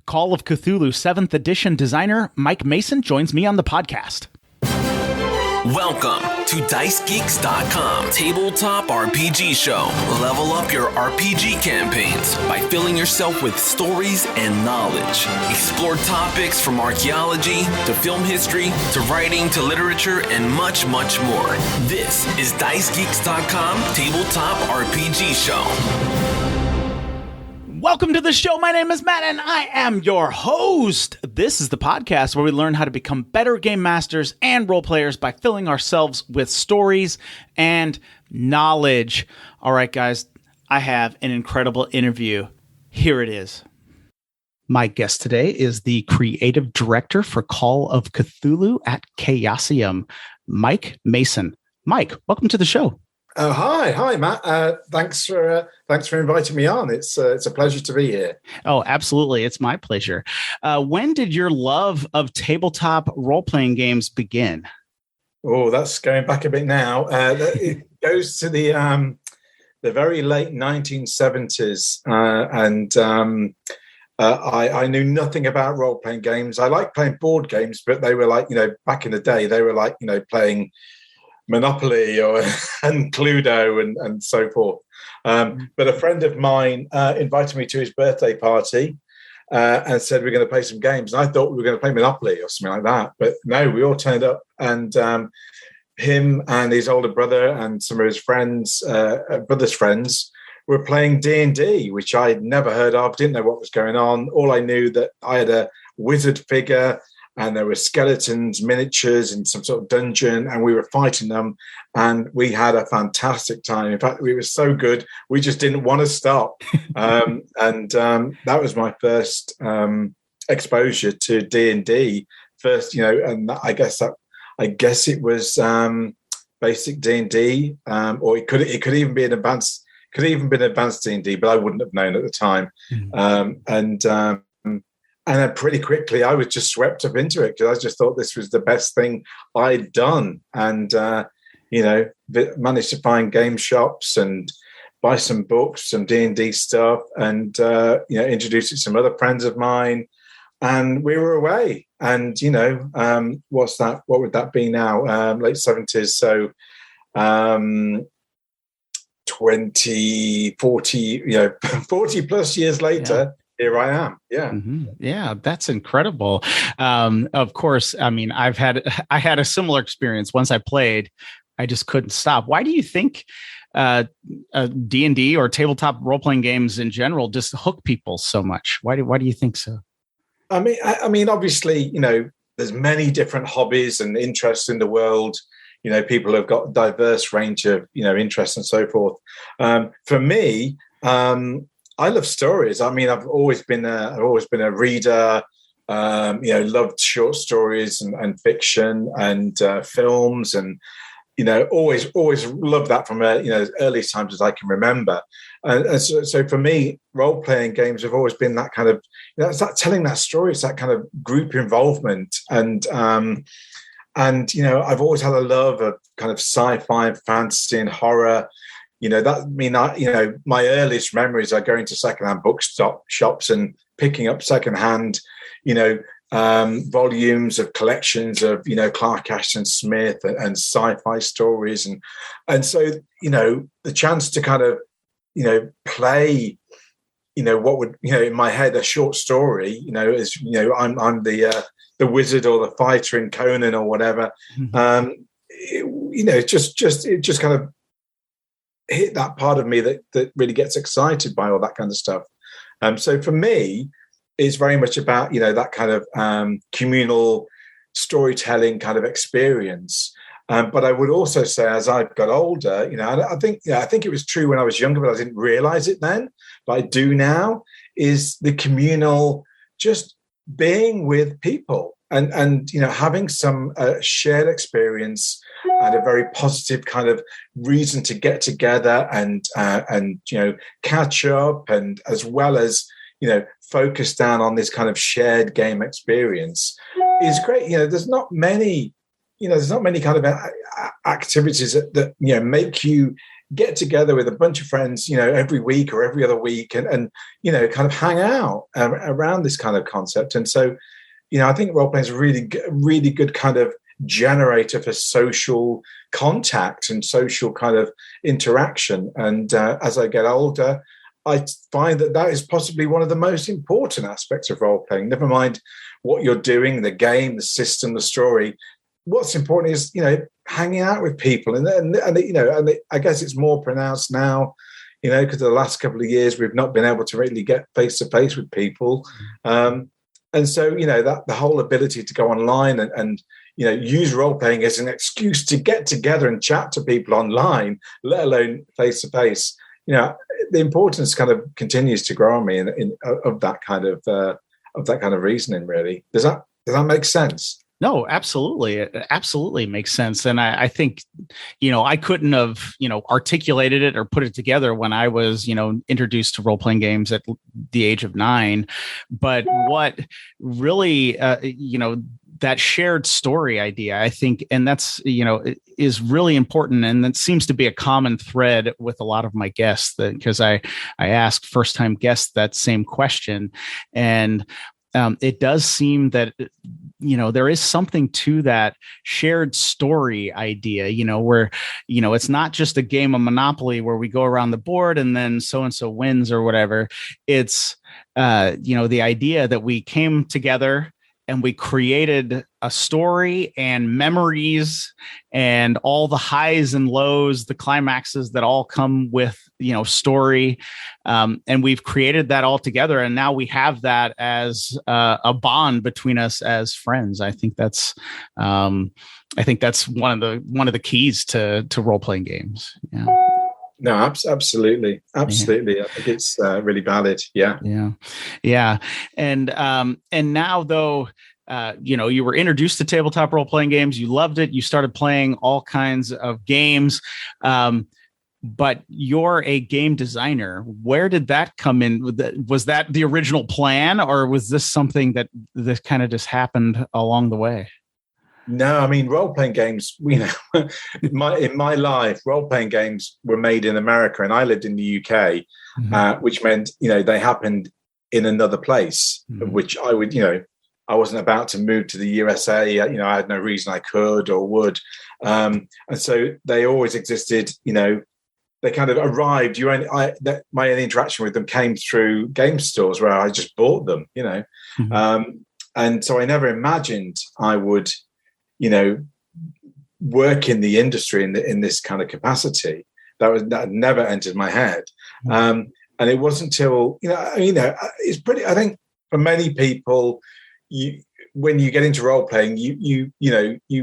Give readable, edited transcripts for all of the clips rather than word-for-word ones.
Call of Cthulhu 7th edition designer Mike Mason joins me on the podcast. Welcome to dicegeeks.com tabletop RPG show. Level up your RPG campaigns by filling yourself with stories and knowledge. Explore topics from archaeology to film history to writing to literature and much, much more. This is dicegeeks.com tabletop RPG show. Welcome to the show. My name is Matt, and I am your host. This is the podcast where we learn how to become better game masters and role players by filling ourselves with stories and knowledge. All right, guys, I have an incredible interview. Here it is. My guest today is the creative director for Call of Cthulhu at Chaosium, Mike Mason. Mike, welcome to the show. Hi, Matt. Thanks for inviting me on. It's a pleasure to be here. Oh, absolutely. It's my pleasure. When did your love of tabletop role-playing games begin? Oh, that's going back a bit now. It goes to the very late 1970s, and I knew nothing about role-playing games. I liked playing board games, but they were like, back in the day, they were like, playing Monopoly and Cluedo and so forth. But a friend of mine invited me to his birthday party and said, we're going to play some games. And I thought we were going to play Monopoly or something like that. But no, we all turned up, and him and his older brother and some of his friends, brother's friends, were playing D&D, which I'd never heard of, didn't know what was going on. All I knew that I had a wizard figure, and there were skeletons, miniatures in some sort of dungeon, and we were fighting them, and we had a fantastic time. In fact, we were so good, we just didn't want to stop. And that was my first exposure to D&D. First, and I guess it was basic D&D, or it could even be an advanced. Could even been advanced D&D, but I wouldn't have known at the time. And then pretty quickly, I was just swept up into it because I just thought this was the best thing I'd done. And, managed to find game shops and buy some books, some D&D stuff, and, introduce it to some other friends of mine. And we were away. And, what's that? What would that be now? Late 70s. So 20, 40, 40 plus years later. Yeah. Here I am. Yeah. Mm-hmm. Yeah, that's incredible. Of course, I mean, I had a similar experience. Once I played, I just couldn't stop. Why do you think D&D or tabletop role-playing games in general just hook people so much? Why do you think so? I mean, obviously, there's many different hobbies and interests in the world. People have got a diverse range of, interests and so forth. For me, I love stories. I mean, I've always been a reader. Loved short stories and fiction and films, and always loved that from as early times as I can remember. And so for me, role playing games have always been that kind of it's that telling that story. It's that kind of group involvement, and I've always had a love of kind of sci-fi, fantasy, and horror. My earliest memories are going to secondhand shops and picking up secondhand, volumes of collections of, Clark Ashton Smith and sci-fi stories. And so, the chance to kind of, play, what would, in my head, a short story, is, I'm the wizard or the fighter in Conan or whatever. Mm-hmm. It just kind of hit that part of me that really gets excited by all that kind of stuff. So for me, it's very much about, that kind of communal storytelling kind of experience. But I would also say, as I've got older, I think it was true when I was younger, but I didn't realize it then, but I do now, is the communal, just being with people and having some shared experience and a very positive kind of reason to get together and catch up, and as well as focus down on this kind of shared game experience is great. There's not many kind of activities that make you get together with a bunch of friends, every week or every other week, and kind of hang out around this kind of concept. And so, I think role playing is a really good kind of generator for social contact and social kind of interaction. And as I get older, I find that is possibly one of the most important aspects of role playing. Never mind what you're doing, the game, the system, the story. What's important is hanging out with people, and I guess it's more pronounced now, because of the last couple of years we've not been able to really get face to face with people, and so that the whole ability to go online and use role playing as an excuse to get together and chat to people online, let alone face to face. The importance kind of continues to grow on me of that kind of reasoning. Really, does that make sense? No, absolutely. It absolutely makes sense. And I think, I couldn't have, articulated it or put it together when I was, introduced to role-playing games at the age of 9. But what really, that shared story idea, I think, and that's, is really important. And that seems to be a common thread with a lot of my guests, because I ask first-time guests that same question. And it does seem that, there is something to that shared story idea, where, it's not just a game of Monopoly where we go around the board and then so-and-so wins or whatever. It's, the idea that we came together and we created a story and memories and all the highs and lows, the climaxes that all come with, story. And we've created that all together. And now we have that as a bond between us as friends. I think that's one of the keys to role-playing games. Yeah. No, absolutely. Yeah. I think it's really valid. Yeah. And now, though, you were introduced to tabletop role-playing games. You loved it. You started playing all kinds of games. But you're a game designer. Where did that come in? Was that the original plan, or was this something that kind of just happened along the way? No, I mean, role-playing games, in my life, role-playing games were made in America, and I lived in the UK, which meant, they happened in another place, which I would, I wasn't about to move to the USA. I had no reason I could or would. And so they always existed, they kind of arrived. My only interaction with them came through game stores where I just bought them, and so I never imagined I would, work in the industry in this kind of capacity. That never entered my head, and it wasn't until it's pretty. I think for many people, when you get into role playing, you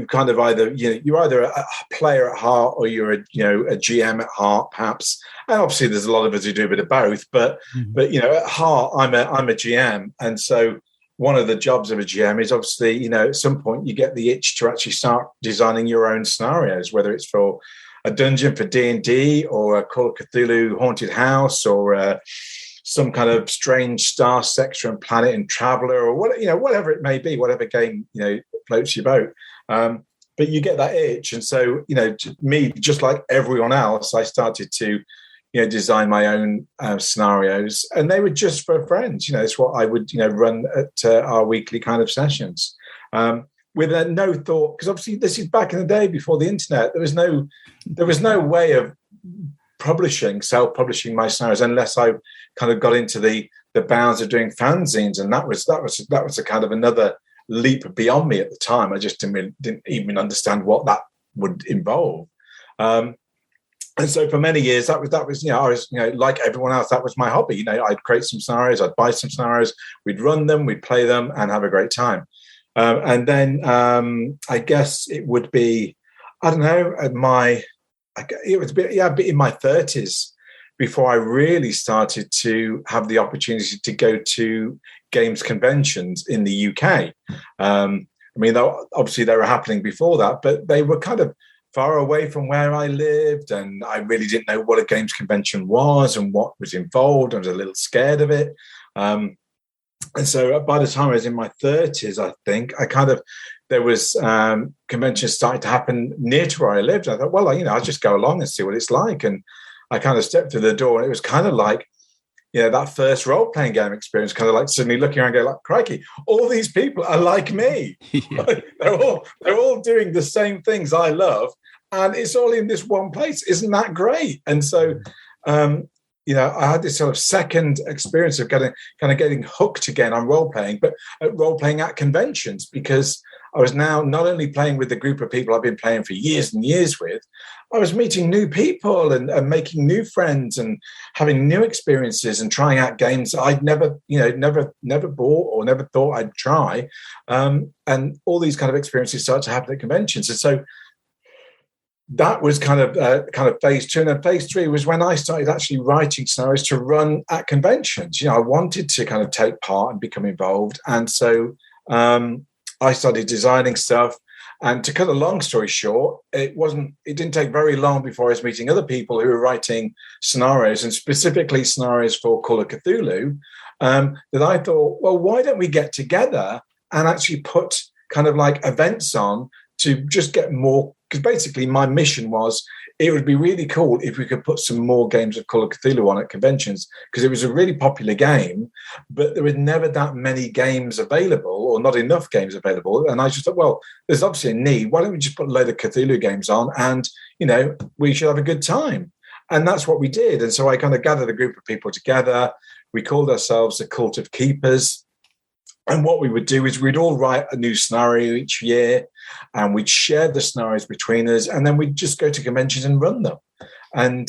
kind of you're either a player at heart or you're a GM at heart, perhaps. And obviously, there's a lot of us who do a bit of both. But at heart, I'm a GM, and so one of the jobs of a GM is obviously at some point you get the itch to actually start designing your own scenarios, whether it's for a dungeon for D&D or a Call of Cthulhu haunted house or some kind of strange star sector and planet and traveler or whatever it may be, whatever game floats your boat. But you get that itch, and so me, just like everyone else, I started to design my own scenarios, and they were just for friends. It's what I would run at our weekly kind of sessions. With no thought, because obviously this is back in the day before the internet. There was no way of self-publishing my scenarios unless I kind of got into the bounds of doing fanzines, and that was a kind of another leap beyond me at the time. I just didn't even understand what that would involve. And so for many years, that was I was like everyone else, that was my hobby. I'd create some scenarios, I'd buy some scenarios, we'd run them, we'd play them, and have a great time. And then I guess it would be, I don't know, it was a bit in my 30s before I really started to have the opportunity to go to games conventions in the UK. Obviously they were happening before that, but they were kind of far away from where I lived, and I really didn't know what a games convention was and what was involved. I was a little scared of it. And so by the time I was in my 30s, I think there was conventions starting to happen near to where I lived. I thought, well, I'll just go along and see what it's like. And I kind of stepped through the door, and it was kind of like, that first role-playing game experience, kind of like suddenly looking around and go like, crikey, all these people are like me. Yeah. They're all doing the same things I love, and it's all in this one place. Isn't that great? And so, I had this sort of second experience of getting hooked again on role-playing, but role-playing at conventions, because I was now not only playing with the group of people I've been playing for years and years with, I was meeting new people and making new friends and having new experiences and trying out games that I'd never bought or never thought I'd try. And all these kind of experiences start to happen at conventions. And so that was kind of phase 2. And then phase 3 was when I started actually writing scenarios to run at conventions. I wanted to kind of take part and become involved. And so I started designing stuff. And to cut a long story short, it didn't take very long before I was meeting other people who were writing scenarios, and specifically scenarios for Call of Cthulhu, that I thought, well, why don't we get together and actually put kind of like events on to just get more, because basically my mission was, it would be really cool if we could put some more games of Call of Cthulhu on at conventions, because it was a really popular game, but there were never that many games available, or not enough games available. And I just thought, well, there's obviously a need. Why don't we just put a load of Cthulhu games on, and, we should have a good time. And that's what we did. And so I kind of gathered a group of people together. We called ourselves the Cult of Keepers. And what we would do is we'd all write a new scenario each year, and we'd share the scenarios between us, and then we'd just go to conventions and run them. And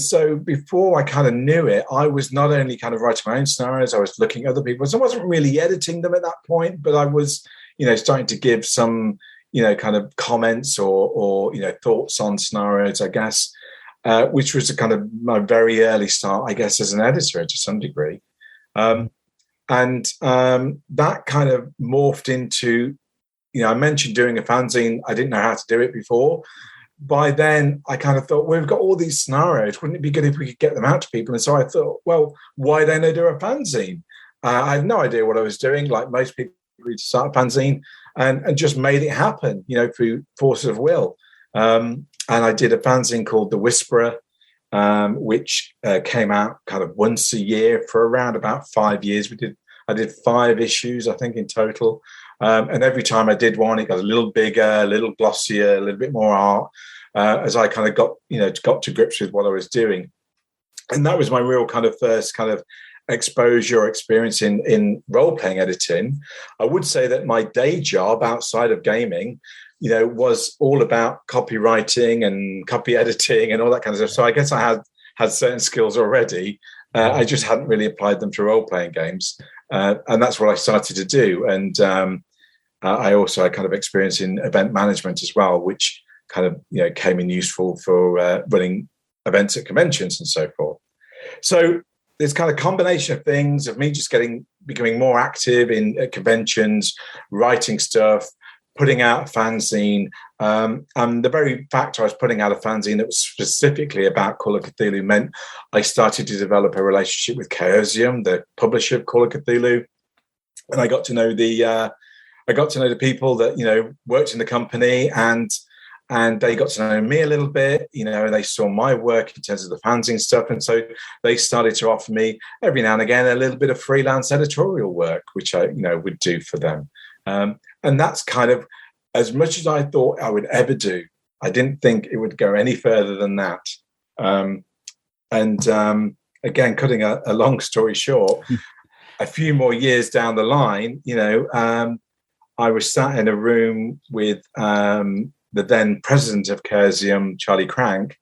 so before I kind of knew it, I was not only kind of writing my own scenarios, I was looking at other people's. I wasn't really editing them at that point, but I was, starting to give some, kind of comments or thoughts on scenarios, I guess, which was a kind of my very early start, I guess, as an editor to some degree. And that kind of morphed into, I mentioned doing a fanzine. I didn't know how to do it before. By then, I kind of thought, well, we've got all these scenarios. Wouldn't it be good if we could get them out to people? And so I thought, well, why don't I do a fanzine? I had no idea what I was doing. Like most people, we'd start a fanzine and just made it happen, through force of will. And I did a fanzine called The Whisperer, which came out kind of once a year for around about 5 years. I did 5 issues, I think, in total. And every time I did one, it got a little bigger, a little glossier, a little bit more art, as I kind of got to grips with what I was doing. And that was my real kind of first kind of exposure or experience in role-playing editing. I would say that my day job outside of gaming, was all about copywriting and copy editing and all that kind of stuff. So I guess I had certain skills already. I just hadn't really applied them to role-playing games. And that's what I started to do. And I also had kind of experience in event management as well, which kind of, came in useful for running events at conventions and so forth. So there's kind of combination of things of me just becoming more active at conventions, writing stuff, putting out a fanzine. And the very fact I was putting out a fanzine that was specifically about Call of Cthulhu meant I started to develop a relationship with Chaosium, the publisher of Call of Cthulhu. And I got to know the people that, worked in the company, and they got to know me a little bit, and they saw my work in terms of the fanzine stuff. And so they started to offer me every now and again a little bit of freelance editorial work, which I, would do for them. And that's kind of as much as I thought I would ever do. I didn't think it would go any further than that. Again, cutting a long story short, a few more years down the line, I was sat in a room with the then president of Chaosium, Charlie Crank,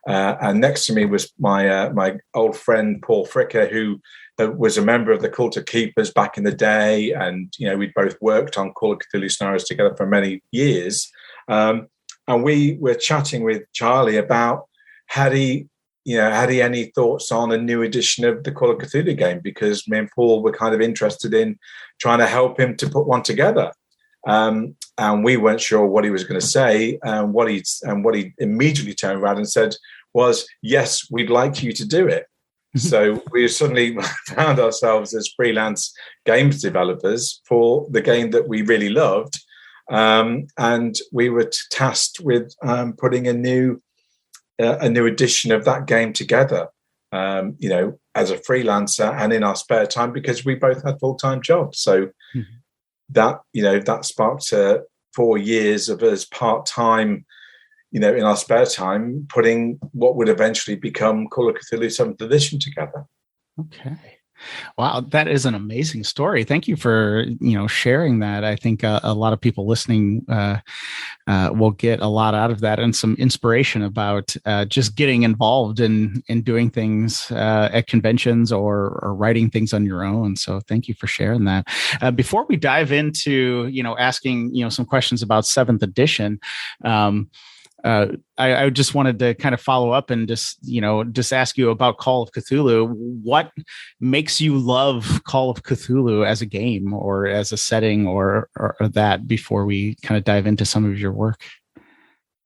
and next to me was my old friend Paul Fricker, who was a member of the Cult of Keepers back in the day, and we'd both worked on Call of Cthulhu scenarios together for many years. And we were chatting with Charlie about had he any thoughts on a new edition of the Call of Cthulhu game, because me and Paul were kind of interested in trying to help him to put one together. And we weren't sure what he was going to say. And what he immediately turned around and said was, "Yes, we'd like you to do it." So we suddenly found ourselves as freelance games developers for the game that we really loved. And we were tasked with putting a new edition of that game together, as a freelancer and in our spare time, because we both had full-time jobs. So that sparked 4 years of us part-time, in our spare time, putting what would eventually become Call of Cthulhu 7th edition together. Okay. Wow, that is an amazing story. Thank you for sharing that. I think a lot of people listening will get a lot out of that and some inspiration about just getting involved in doing things at conventions or writing things on your own. So thank you for sharing that. Before we dive into asking some questions about 7th edition. I just wanted to kind of follow up and just ask you about Call of Cthulhu. What makes you love Call of Cthulhu as a game or as a setting or that before we kind of dive into some of your work?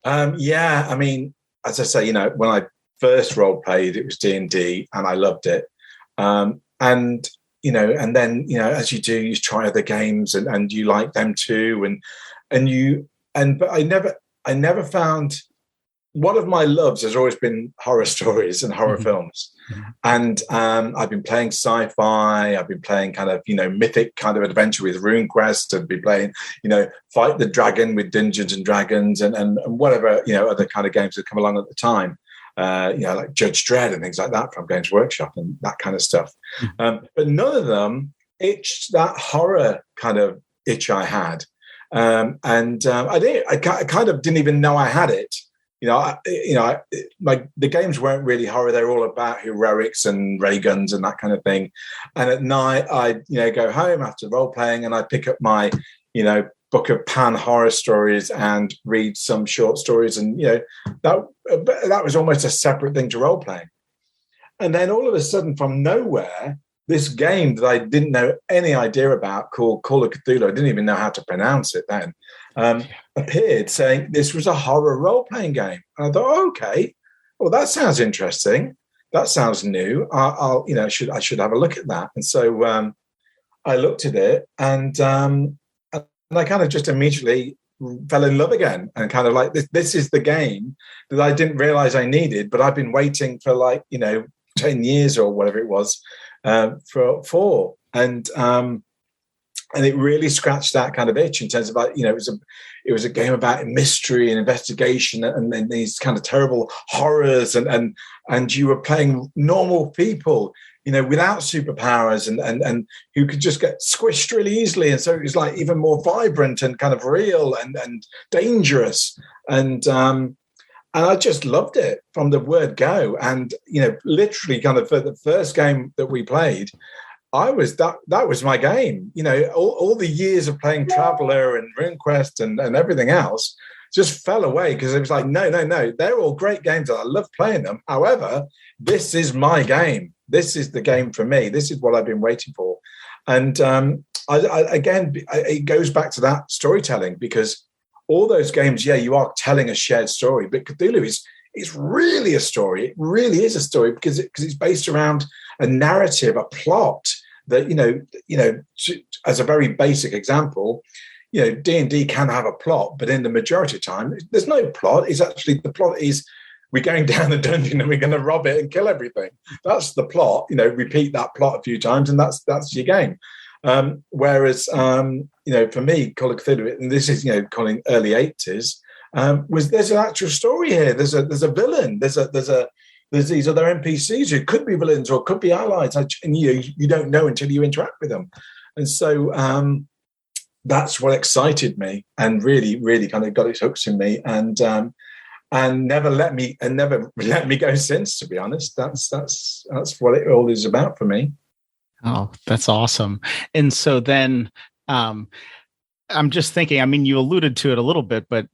I mean, as I say, when I first role played, it was D&D and I loved it. And then, as you do, you try other games and you like them too. But I never found, one of my loves has always been horror stories and horror films. And I've been playing sci-fi. I've been playing kind of, mythic kind of adventure with RuneQuest. I've been playing, Fight the Dragon with Dungeons and Dragons and whatever, other kind of games that come along at the time. Like Judge Dredd and things like that from Games Workshop and that kind of stuff. But none of them itched that horror kind of itch I had. I kind of didn't even know I had it. The games weren't really horror. They were all about heroics and ray guns and that kind of thing. And at night, I'd go home after role playing and I'd pick up my book of pan horror stories and read some short stories, and that was almost a separate thing to role playing. And then all of a sudden, from nowhere, this game that I didn't know any idea about, called Call of Cthulhu, I didn't even know how to pronounce it then, appeared saying this was a horror role-playing game. And I thought, okay, well, that sounds interesting. That sounds new. I should have a look at that. And so I looked at it, and I kind of just immediately fell in love again, and kind of like this is the game that I didn't realize I needed, but I've been waiting for 10 years or whatever it was for. And it really scratched that kind of itch in terms of it was a game about mystery and investigation and then these kind of terrible horrors and you were playing normal people, without superpowers and who could just get squished really easily. And so it was like even more vibrant and kind of real and dangerous. And I just loved it from the word go. And, literally kind of for the first game that we played, that was my game. All the years of playing Traveller and RuneQuest and everything else just fell away because it was like, no, they're all great games and I love playing them. However, this is my game. This is the game for me. This is what I've been waiting for. And it goes back to that storytelling, because all those games, you are telling a shared story, but Cthulhu is really a story. It really is a story because it's based around a narrative, a plot that, as a very basic example, D&D can have a plot, but in the majority of time, there's no plot. It's actually, the plot is we're going down the dungeon and we're going to rob it and kill everything. That's the plot. Repeat that plot a few times and that's your game. Whereas, for me, Call of Cthulhu, and this is, calling early 80s, there's an actual story here. There's a villain. There's these other NPCs who could be villains or could be allies, and you don't know until you interact with them. And so that's what excited me and really, really kind of got its hooks in me, and never let me go since. To be honest, that's what it all is about for me. Oh, that's awesome. And so then I'm just thinking, I mean, you alluded to it a little bit, but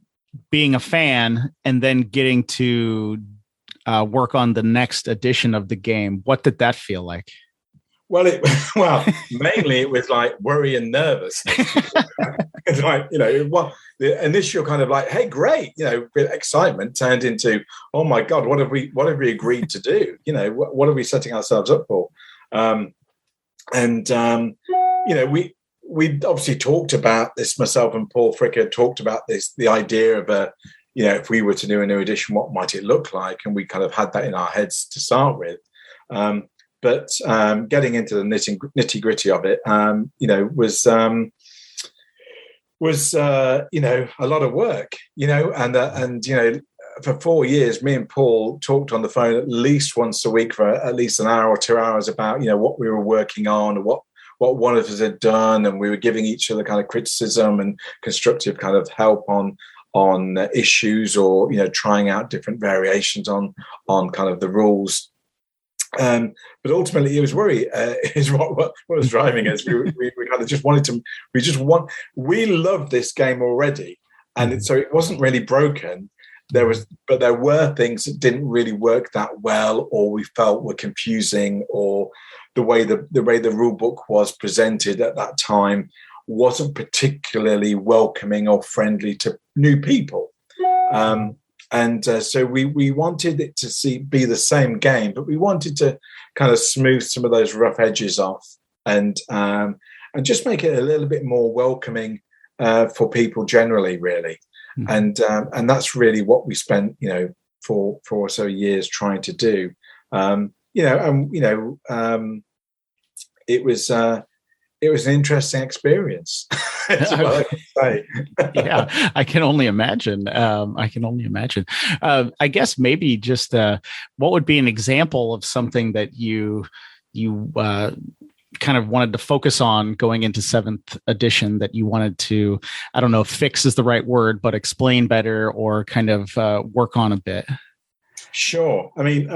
being a fan and then getting to work on the next edition of the game, what did that feel like? Well, mainly it was like worry and nervous. It's like, what the initial kind of like, hey, great, bit of excitement turned into, oh my God, what have we agreed to do? What are we setting ourselves up for? We obviously talked about this. Myself and Paul Fricker talked about this, the idea of if we were to do a new edition, what might it look like? And we kind of had that in our heads to start with. But getting into the nitty gritty of it, was a lot of work, and for 4 years, me and Paul talked on the phone at least once a week for at least an hour or 2 hours about what we were working on, what one of us had done, and we were giving each other kind of criticism and constructive kind of help on issues, or trying out different variations on kind of the rules. But ultimately, it was worry is what was driving us. We kind of just wanted to. We loved this game already, and so it wasn't really broken. There were things that didn't really work that well, or we felt were confusing, or the way the rule book was presented at that time wasn't particularly welcoming or friendly to new people. So we wanted it to be the same game, but we wanted to kind of smooth some of those rough edges off, and just make it a little bit more welcoming for people generally, really. Mm-hmm. And that's really what we spent 4 or so years trying to do. It was an interesting experience. That's what I can say. Yeah, I can only imagine. I guess maybe just what would be an example of something that you kind of wanted to focus on going into 7th edition, that you wanted to, I don't know if fix is the right word, but explain better, or kind of work on a bit? Sure. I mean,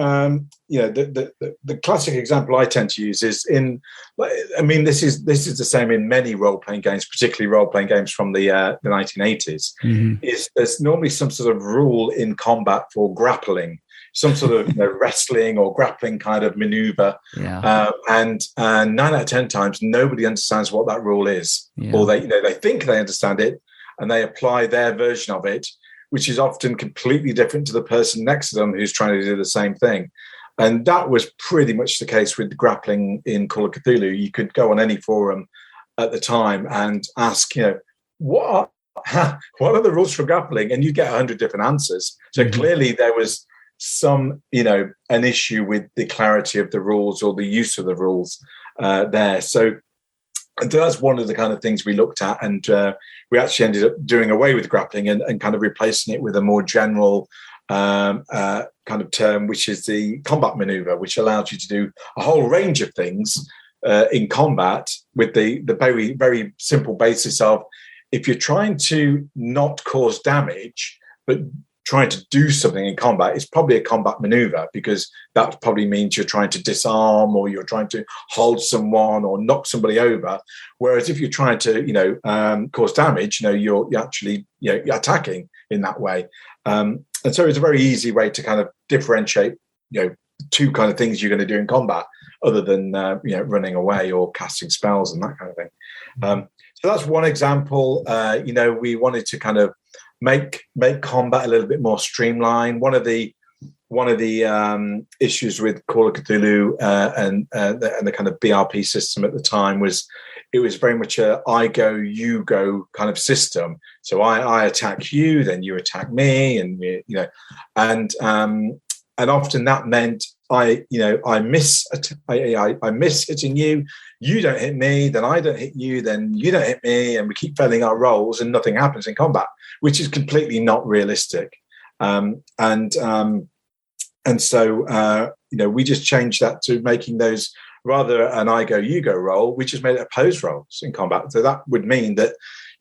the classic example I tend to use is this is the same in many role-playing games, particularly role-playing games from the 1980s. Mm-hmm. Is there's normally some sort of rule in combat for grappling, some sort of wrestling or grappling kind of maneuver. Yeah. And 9 out of 10 times, nobody understands what that rule is, or they think they understand it, and they apply their version of it, which is often completely different to the person next to them who's trying to do the same thing. And that was pretty much the case with grappling in Call of Cthulhu. You could go on any forum at the time and ask, what are the rules for grappling? And you get 100 different answers. So clearly there was some, an issue with the clarity of the rules or the use of the rules there. So that's one of the kind of things we looked at, and we actually ended up doing away with grappling and kind of replacing it with a more general kind of term, which is the combat maneuver, which allows you to do a whole range of things in combat, with the very, very simple basis of, if you're trying to not cause damage, but trying to do something in combat, it's probably a combat maneuver, because that probably means you're trying to disarm, or you're trying to hold someone or knock somebody over. Whereas if you're trying to, cause damage, you're actually, you're attacking in that way. And so it's a very easy way to kind of differentiate, two kind of things you're going to do in combat, other than, running away or casting spells and that kind of thing. So that's one example. We wanted to kind of make combat a little bit more streamlined. One of the issues with Call of Cthulhu and the kind of BRP system at the time was, it was very much a I go, you go kind of system. So I attack you, then you attack me, and and often that meant I miss hitting you. You don't hit me, then I don't hit you, then you don't hit me, and we keep failing our rolls, and nothing happens in combat, which is completely not realistic. So we just changed that to making those rather an I go, you go roll. We just made it opposed rolls in combat. So that would mean that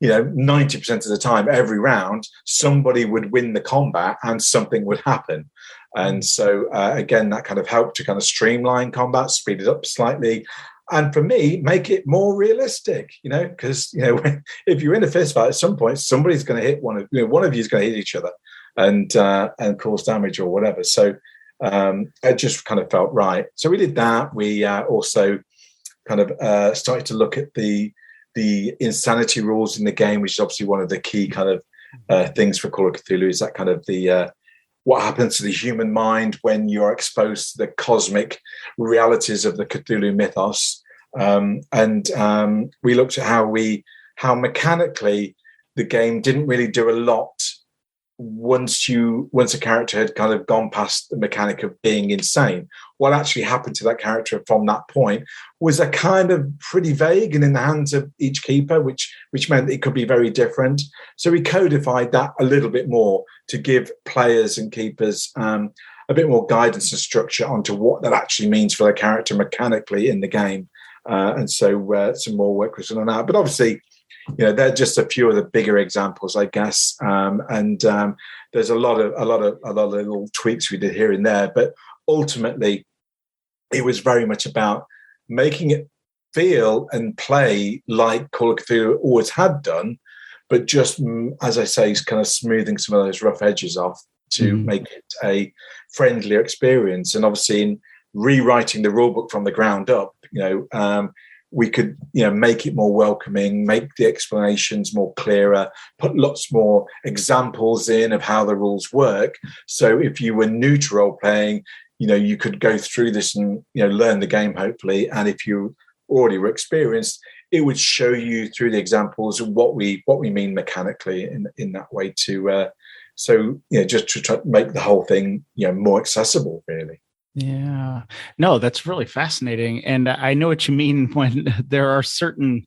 90% of the time, every round, somebody would win the combat and something would happen. And so again, that kind of helped to kind of streamline combat, speed it up slightly. And for me, make it more realistic, because, if you're in a fist fight, at some point, somebody's going to hit one of you is going to hit each other and cause damage or whatever. So it just kind of felt right. So we did that. We also kind of started to look at the the insanity rules in the game, which is obviously one of the key kind of things for Call of Cthulhu, is that kind of the what happens to the human mind when you're exposed to the cosmic realities of the Cthulhu mythos. We looked at how mechanically the game didn't really do a lot once a character had kind of gone past the mechanic of being insane. What actually happened to that character from that point was a kind of pretty vague and in the hands of each keeper, which meant it could be very different. So we codified that a little bit more to give players and keepers a bit more guidance and structure onto what that actually means for their character mechanically in the game. And so some more work was done on that. But obviously, they're just a few of the bigger examples, I guess. There's a lot of little tweaks we did here and there, but ultimately, it was very much about making it feel and play like Call of Cthulhu always had done, but just, as I say, kind of smoothing some of those rough edges off to make it a friendlier experience. And obviously, in rewriting the rulebook from the ground up, we could, make it more welcoming, make the explanations more clearer, put lots more examples in of how the rules work. So if you were new to role playing, you could go through this and, learn the game, hopefully. And if you already were experienced, it would show you through the examples what we mean mechanically in that way too. Just to try to make the whole thing, more accessible, really. Yeah, no, that's really fascinating. And I know what you mean when there are certain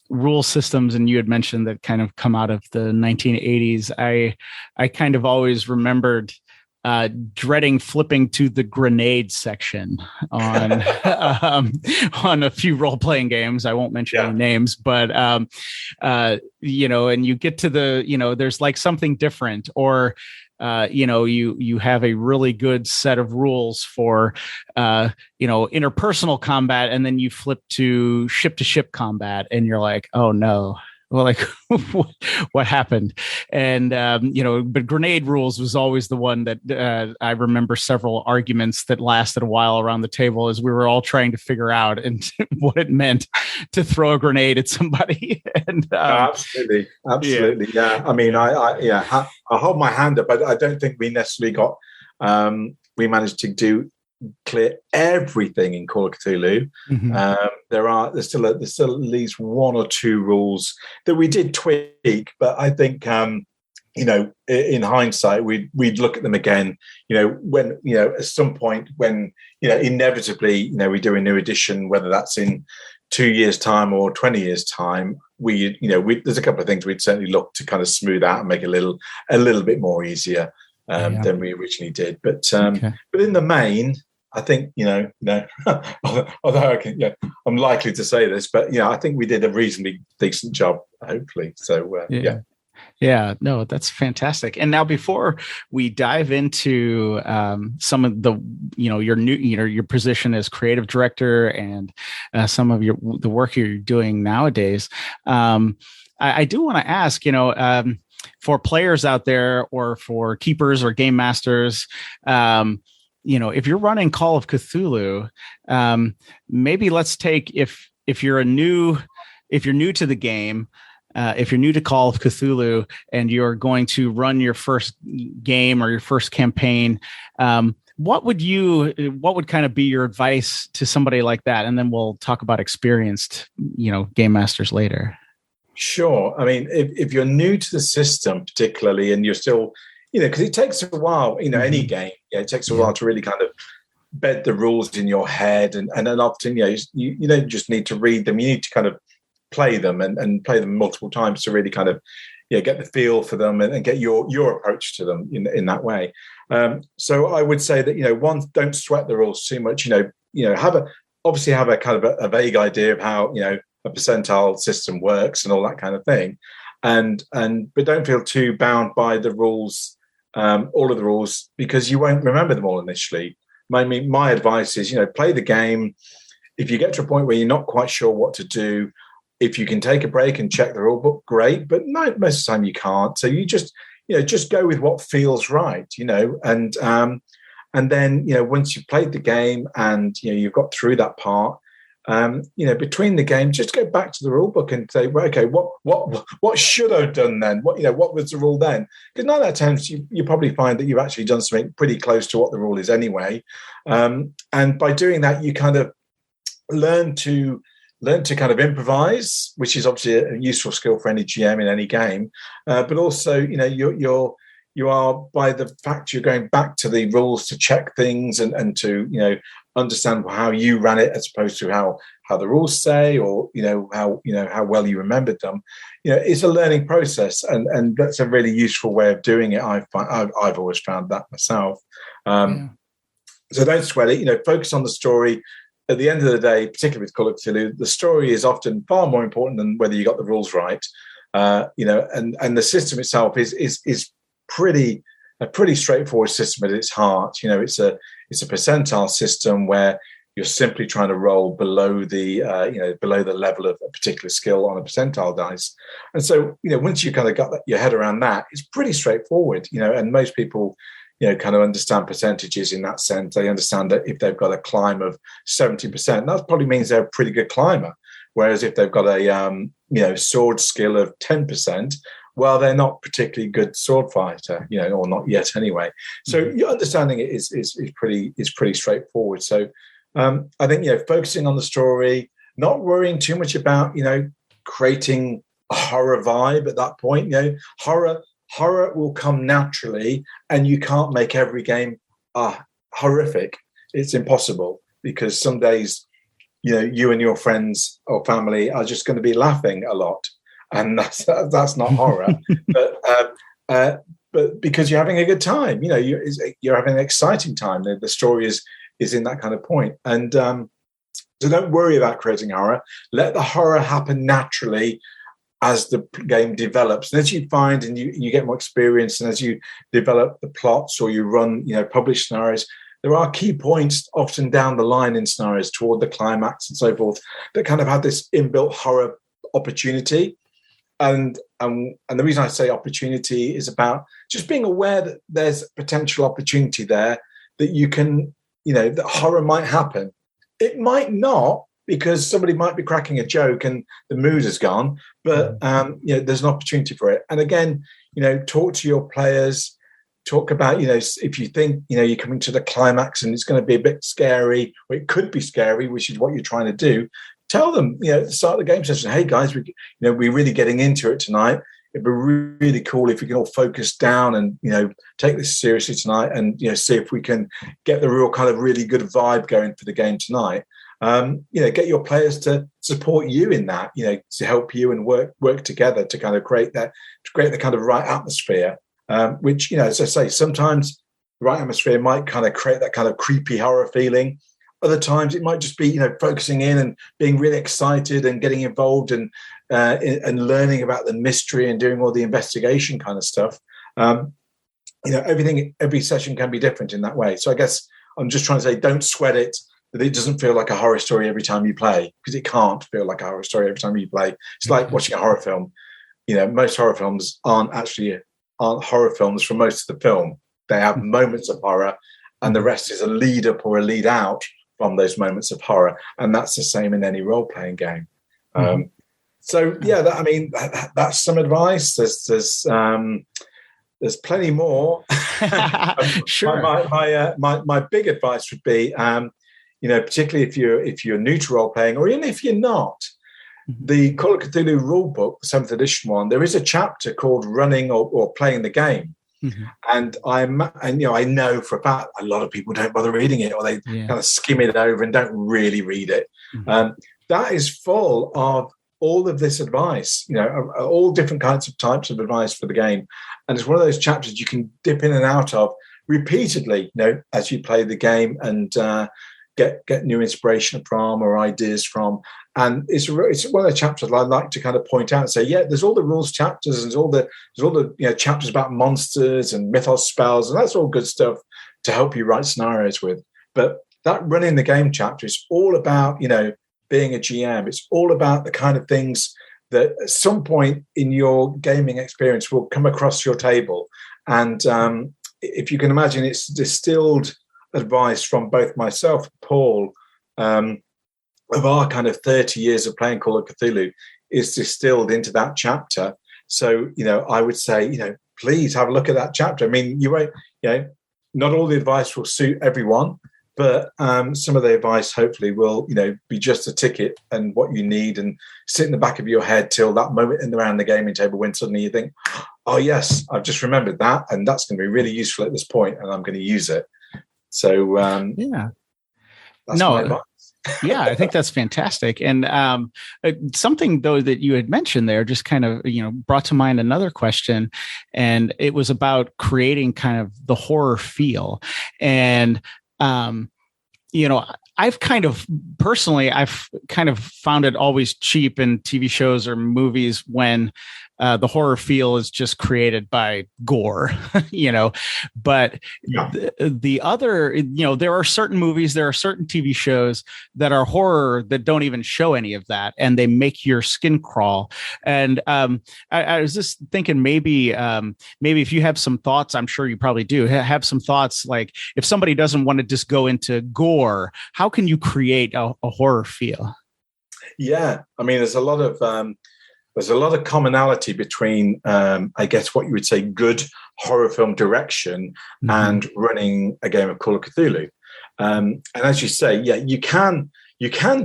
rule systems, and you had mentioned that kind of come out of the 1980s. I kind of always remembered dreading flipping to the grenade section on on a few role-playing games. I won't mention any names, but and you get to the, there's like something different, or you have a really good set of rules for interpersonal combat, and then you flip to ship combat, and you're like, oh no. Well, like, what happened? And, but grenade rules was always the one that I remember several arguments that lasted a while around the table as we were all trying to figure out and what it meant to throw a grenade at somebody. And absolutely. Yeah. I mean, I hold my hand up. I don't think we necessarily got, we managed to clear everything in Call of Cthulhu. There's still at least one or two rules that we did tweak, but I think in hindsight we'd look at them again, when at some point when inevitably we do a new edition, whether that's in 2 years time or 20 years time, there's a couple of things we'd certainly look to kind of smooth out and make it a little bit more easier than we originally did. But in the main, I think, although I'm likely to say this, but I think we did a reasonably decent job, hopefully. So Yeah, no, that's fantastic. And now, before we dive into some of the, your new, your position as creative director and some of the work you're doing nowadays, I do want to ask, for players out there, or for keepers or game masters, if you're running Call of Cthulhu, maybe let's take if you're new to the game, if you're new to Call of Cthulhu and you're going to run your first game or your first campaign, what would kind of be your advice to somebody like that? And then we'll talk about experienced, game masters later. Sure. I mean, if you're new to the system, particularly, and you're still, because it takes a while, any game, it takes a while to really kind of bed the rules in your head. And then often, you don't just need to read them. You need to kind of play them and play them multiple times to really kind of, get the feel for them and get your approach to them in that way. So I would say that, one, don't sweat the rules too much, have a kind of a vague idea of how, a percentile system works and all that kind of thing. But don't feel too bound by the rules, all of the rules, because you won't remember them all initially. My advice is, play the game. If you get to a point where you're not quite sure what to do, if you can take a break and check the rule book, great. But most of the time you can't. So you just go with what feels right, and then, once you've played the game and, you've got through that part, between the games, just go back to the rule book and say, well, okay, what should I have done then? What was the rule then? Because 9 out of 10 you probably find that you've actually done something pretty close to what the rule is anyway. And by doing that, you kind of learn to kind of improvise, which is obviously a useful skill for any GM in any game. But also, you are, by the fact you're going back to the rules to check things and to understand how you ran it as opposed to how the rules say, or how well you remembered them. It's a learning process, and that's a really useful way of doing it. I've always found that myself. So don't sweat it. Focus on the story. At the end of the day, particularly with Call of Cthulhu, the story is often far more important than whether you got the rules right. And the system itself is a pretty straightforward system at its heart. It's a percentile system where you're simply trying to roll below the level of a particular skill on a percentile dice. And so, once you kind of got your head around that, it's pretty straightforward. And most people, kind of understand percentages in that sense. They understand that if they've got a climb of 70%, that probably means they're a pretty good climber. Whereas if they've got a sword skill of 10%, well, they're not particularly good sword fighter, or not yet anyway. So your understanding it is pretty straightforward. So I think focusing on the story, not worrying too much about creating a horror vibe at that point. Horror will come naturally, and you can't make every game horrific. It's impossible, because some days you and your friends or family are just going to be laughing a lot. And that's not horror, but because you're having a good time, you're having an exciting time. The story is in that kind of point, and so don't worry about creating horror. Let the horror happen naturally as the game develops, and as you find and you get more experience, and as you develop the plots or you run publish scenarios, there are key points often down the line in scenarios toward the climax and so forth that kind of have this inbuilt horror opportunity. And the reason I say opportunity is about just being aware that there's potential opportunity there, that you can, that horror might happen. It might not, because somebody might be cracking a joke and the mood has gone, but there's an opportunity for it. And again, talk to your players, talk about, if you think, you're coming to the climax and it's going to be a bit scary, or it could be scary, which is what you're trying to do. Tell them, at the start of the game session, hey guys, we're really getting into it tonight. It'd be really cool if we can all focus down and take this seriously tonight, and see if we can get the real kind of really good vibe going for the game tonight. Get your players to support you in that, to help you and work together to kind of create the kind of right atmosphere. Which as I say, sometimes the right atmosphere might kind of create that kind of creepy horror feeling. Other times it might just be, focusing in and being really excited and getting involved and learning about the mystery and doing all the investigation kind of stuff. Every session can be different in that way. So I guess I'm just trying to say, don't sweat it, that it doesn't feel like a horror story every time you play, because it can't feel like a horror story every time you play. It's like watching a horror film. Most horror films aren't horror films for most of the film. They have moments of horror, and the rest is a lead up or a lead out from those moments of horror, and that's the same in any role-playing game. So yeah, that's some advice. There's plenty more. Sure. My big advice would be, particularly if you're new to role-playing, or even if you're not, the Call of Cthulhu rulebook, the 7th edition one, there is a chapter called Running or Playing the Game. And I know for a fact a lot of people don't bother reading it, or they kind of skim it over and don't really read it. That is full of all of this advice, all different types of advice for the game. And it's one of those chapters you can dip in and out of repeatedly, as you play the game, and get new inspiration from or ideas from. And it's one of the chapters I like to kind of point out and say, there's all the rules chapters, and there's all the chapters about monsters and mythos spells, and that's all good stuff to help you write scenarios with. But that running the game chapter is all about, being a GM. It's all about the kind of things that at some point in your gaming experience will come across your table. And if you can imagine, it's distilled advice from both myself, Paul, of our kind of 30 years of playing Call of Cthulhu is distilled into that chapter. So, I would say, please have a look at that chapter. I mean, you won't, not all the advice will suit everyone, but some of the advice hopefully will, be just a ticket and what you need and sit in the back of your head till that moment in around the gaming table when suddenly you think, oh, yes, I've just remembered that. And that's going to be really useful at this point and I'm going to use it. So, that's my advice. Yeah, I think that's fantastic. And something, though, that you had mentioned there just kind of, brought to mind another question. And it was about creating kind of the horror feel. And, I've kind of found it always cheap in TV shows or movies when the horror feel is just created by gore, but the other, there are certain movies, there are certain TV shows that are horror that don't even show any of that. And they make your skin crawl. And I was just thinking maybe if you have some thoughts, I'm sure you probably do have some thoughts. Like if somebody doesn't want to just go into gore, how can you create a horror feel? Yeah. I mean, there's a lot of commonality between, I guess, what you would say good horror film direction and running a game of Call of Cthulhu. And as you say, you can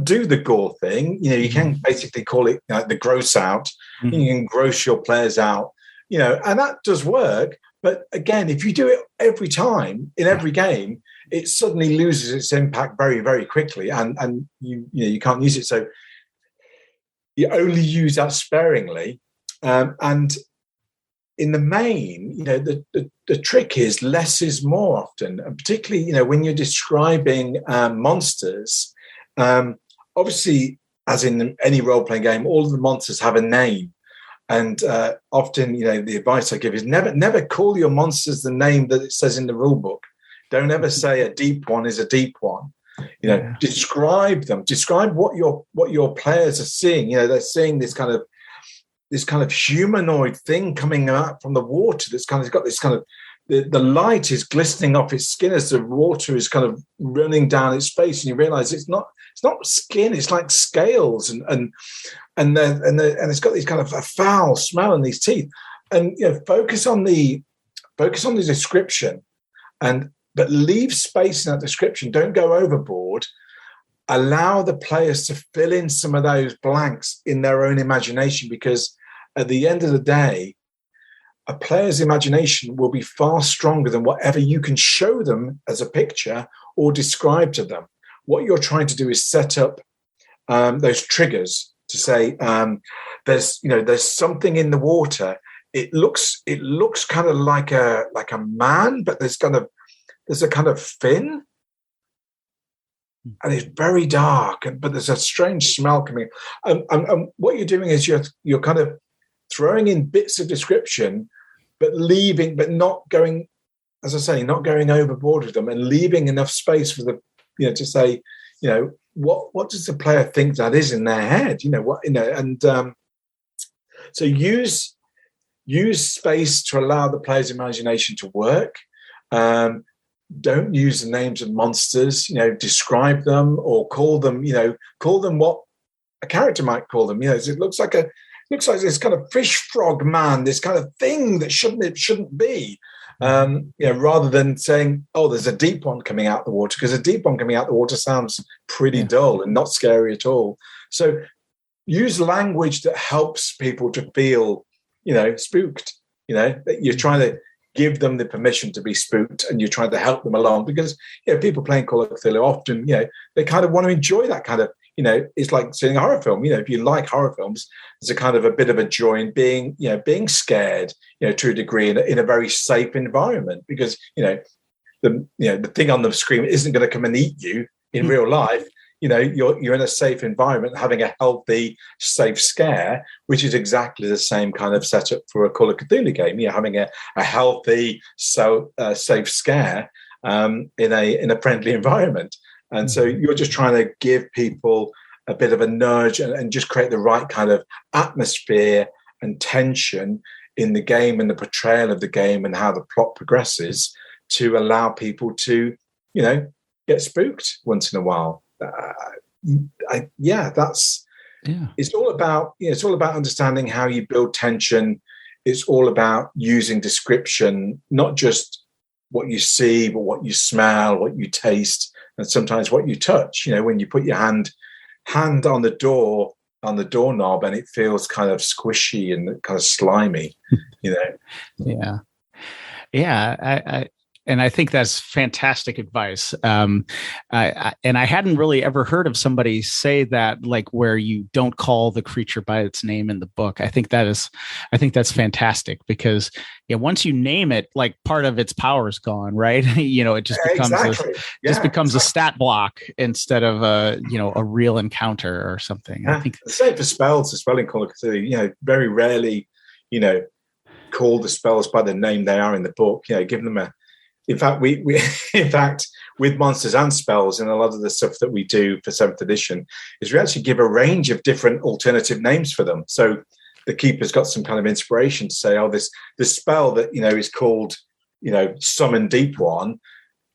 do the gore thing. You can basically call it the gross out. You can gross your players out. And that does work. But again, if you do it every time in every game, it suddenly loses its impact very, very quickly, and you can't use it. So you only use that sparingly, and in the main, the trick is less is more often, and particularly when you're describing monsters. Obviously, as in any role-playing game, all of the monsters have a name, and often the advice I give is never call your monsters the name that it says in the rule book. Don't ever say a deep one is a deep one. Describe them. Describe what your players are seeing. They're seeing this kind of humanoid thing coming out from the water. That's kind of got this kind of the light is glistening off its skin as the water is kind of running down its face, and you realise it's not skin. It's like scales, and it's got these kind of a foul smell in these teeth. And focus on the description, but leave space in that description. Don't go overboard. Allow the players to fill in some of those blanks in their own imagination, because at the end of the day, a player's imagination will be far stronger than whatever you can show them as a picture or describe to them. What you're trying to do is set up those triggers to say, there's something in the water. It looks kind of like a man, but there's a kind of fin, and it's very dark, but there's a strange smell coming. And what you're doing is you're kind of throwing in bits of description, but not going, as I say, not going overboard with them, and leaving enough space for to say, what does the player think that is in their head? So use space to allow the player's imagination to work. Don't use the names of monsters, describe them or call them what a character might call them. It looks like this kind of fish frog man, this kind of thing that shouldn't be. Rather than saying, oh, there's a deep one coming out the water, because a deep one coming out the water sounds pretty dull and not scary at all. So use language that helps people to feel, spooked. You're trying to give them the permission to be spooked, and you're trying to help them along, because people playing Call of Cthulhu often they kind of want to enjoy that kind of it's like seeing a horror film. If you like horror films, there's a kind of a bit of a joy in being scared to a degree in a very safe environment, because the thing on the screen isn't going to come and eat you in real life. You're in a safe environment, having a healthy, safe scare, which is exactly the same kind of setup for a Call of Cthulhu game. You're having a healthy, safe scare in a friendly environment. And so you're just trying to give people a bit of a nudge and just create the right kind of atmosphere and tension in the game and the portrayal of the game and how the plot progresses to allow people to, get spooked once in a while. it's all about, it's all about understanding how you build tension. It's all about using description, not just what you see, but what you smell, what you taste, and sometimes what you touch. When you put your hand on the doorknob, and it feels kind of squishy and kind of slimy. And I think that's fantastic advice. And I hadn't really ever heard of somebody say that, like, where you don't call the creature by its name in the book. I think that's fantastic, because once you name it, like, part of its power is gone, right? It just becomes a stat block instead of a real encounter or something. I think the same for spells as well in Call of Cthulhu. Very rarely, call the spells by the name they are in the book. Give them a. In fact, we with monsters and spells, and a lot of the stuff that we do for 7th edition is we actually give a range of different alternative names for them. So the keeper's got some kind of inspiration to say, this spell that is called Summon Deep One.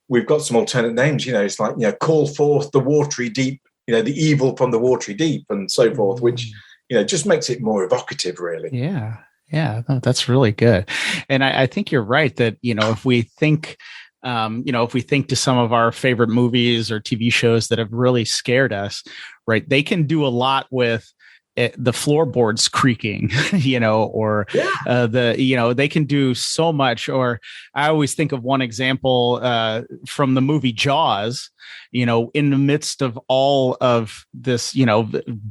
We've got some alternate names. It's like call forth the watery deep. The evil from the watery deep, and so forth, which just makes it more evocative, really. Yeah. Yeah, that's really good. And I think you're right that, if we think to some of our favorite movies or TV shows that have really scared us, right, they can do a lot with the floorboards creaking, they can do so much. Or I always think of one example from the movie Jaws, in the midst of all of this,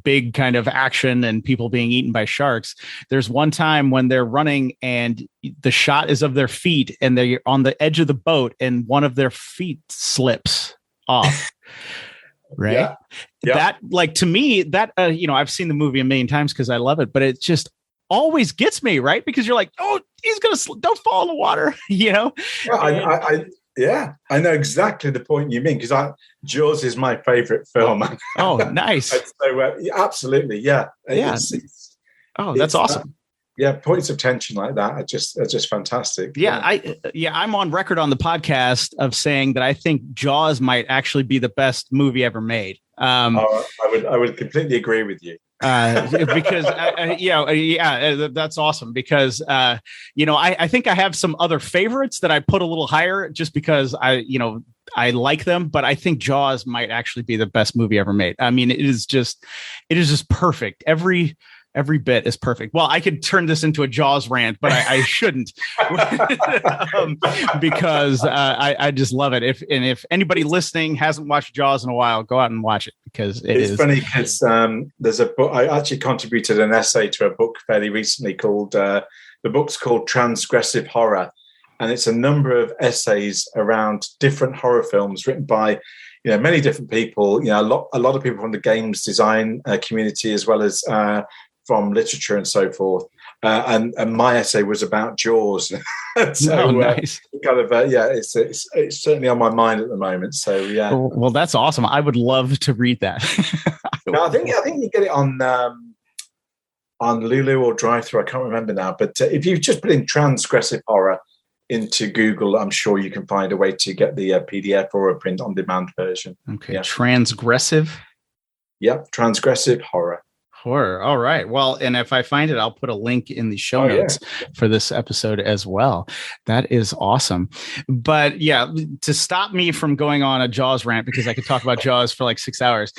big kind of action and people being eaten by sharks. There's one time when they're running and the shot is of their feet and they're on the edge of the boat and one of their feet slips off. Right. Yeah. That, like, to me, that, I've seen the movie a million times because I love it, but it just always gets me, right? Because you're like, oh, he's going to, don't fall in the water, Yeah, I know exactly the point you mean, because Jaws is my favorite film. Oh, nice. So, absolutely. Yeah. That's awesome. Points of tension like that are just fantastic. I'm on record on the podcast of saying that I think Jaws might actually be the best movie ever made. I would completely agree with you. Because that's awesome, because I think I have some other favorites that I put a little higher just because I like them, but I think Jaws might actually be the best movie ever made. I mean, it is just perfect. Every bit is perfect. Well, I could turn this into a Jaws rant, but I shouldn't, because I just love it. If anybody listening hasn't watched Jaws in a while, go out and watch it, because it's funny because there's a book. I actually contributed an essay to a book fairly recently called the book's called Transgressive Horror, and it's a number of essays around different horror films written by many different people. A lot of people from the games design community, as well as from literature and so forth, and my essay was about Jaws. So nice. It's certainly on my mind at the moment. So yeah. Well, that's awesome. I would love to read that. I think you get it on Lulu or Drive-Thru. I can't remember now, but if you just put in transgressive horror into Google, I'm sure you can find a way to get the PDF or a print-on-demand version. Okay, yeah. Transgressive. Yep, transgressive horror. All right. Well, and if I find it, I'll put a link in the show notes for this episode as well. That is awesome. But yeah, to stop me from going on a Jaws rant, because I could talk about Jaws for like 6 hours.